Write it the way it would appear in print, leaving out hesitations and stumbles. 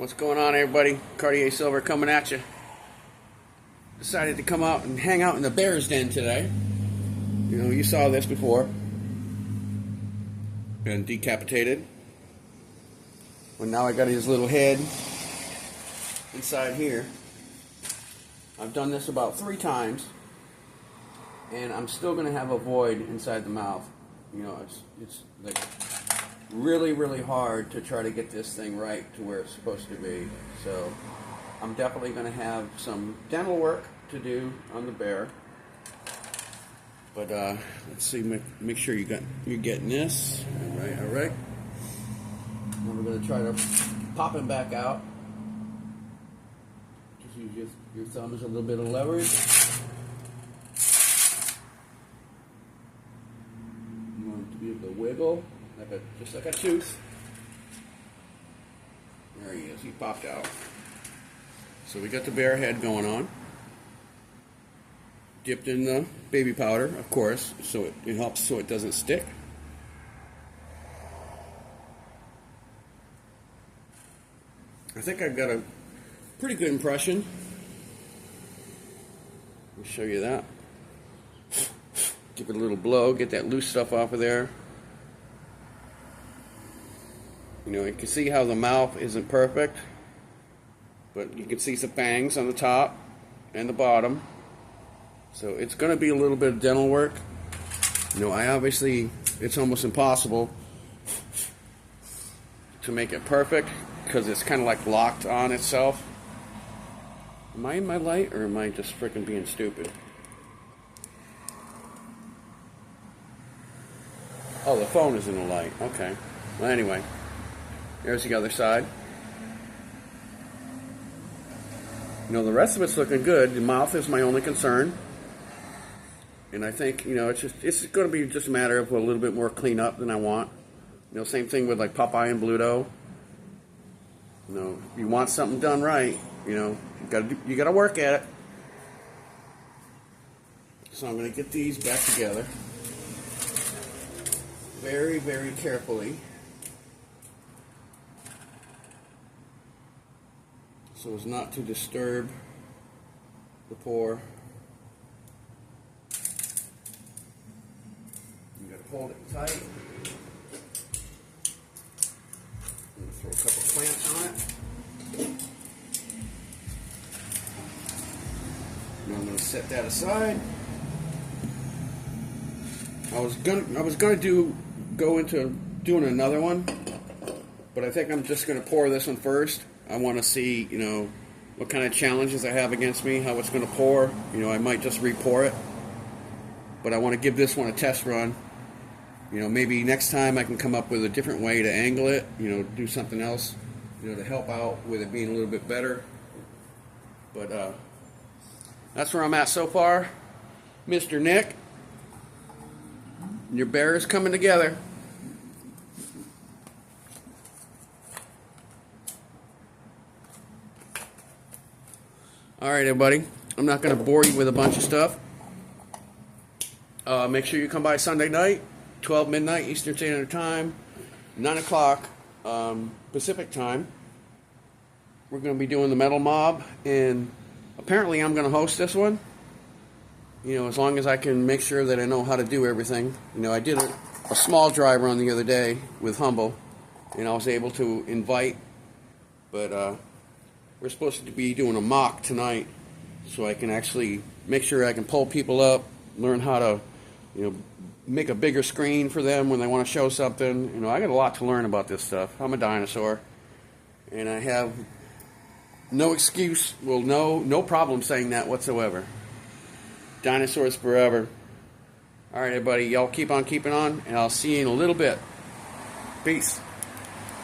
What's going on, everybody? Cartier Silver coming at you. Decided to come out and hang out in the bear's den today. You know, you saw this before. Been decapitated. Well, now I got his little head inside here. I've done this about 3 times, and I'm still going to have a void inside the mouth. You know, it's like really hard to try to get this thing right to where it's supposed to be. So I'm definitely going to have some dental work to do on the bear. But let's see, make sure you're getting this. All right. Now we're going to try to pop him back out. Just use your thumb as a little bit of leverage. You want him to be able to wiggle, just like a tooth. There he is. He popped out. So we got the bear head going on. Dipped in the baby powder, of course, so it helps so it doesn't stick. I think I've got a pretty good impression. Let me show you that. Give it a little blow, get that loose stuff off of there. You know, you can see how the mouth isn't perfect, but you can see some fangs on the top and the bottom. So it's going to be a little bit of dental work. You know, it's almost impossible to make it perfect because it's kind of like locked on itself. Am I in my light, or am I just freaking being stupid? Oh, the phone is in the light. Okay. Well, anyway, there's the other side. You know, the rest of it's looking good. The mouth is my only concern. And I think, you know, it's going to be just a matter of a little bit more cleanup than I want. You know, same thing with like Popeye and Bluto. You know, if you want something done right, you know, you got to work at it. So I'm going to get these back together very carefully, so as not to disturb the pore. You got to hold it tight. I'm going to throw a couple clamps on it. Now I'm going to set that aside. I was gonna go into doing another one, but I think I'm just gonna pour this one first. I want to see, you know, what kind of challenges I have against me, how it's gonna pour. You know, I might just re-pour it, but I want to give this one a test run. You know, maybe next time I can come up with a different way to angle it. You know, do something else, you know, to help out with it being a little bit better. But that's where I'm at so far, Mr. Nick. Your bear is coming together. Alright, everybody. I'm not going to bore you with a bunch of stuff. Make sure you come by Sunday night, 12 midnight Eastern Standard Time, 9 o'clock Pacific Time. We're going to be doing the Metal Mob, and apparently I'm going to host this one. You know, as long as I can make sure that I know how to do everything. You know, I did a small dry run the other day with Humble, and I was able to invite, but we're supposed to be doing a mock tonight, so I can actually make sure I can pull people up, learn how to, you know, make a bigger screen for them when they want to show something. You know, I got a lot to learn about this stuff. I'm a dinosaur, and I have no excuse, well, no problem saying that whatsoever. Dinosaurs forever. Alright, everybody, y'all keep on keeping on, and I'll see you in a little bit. Peace.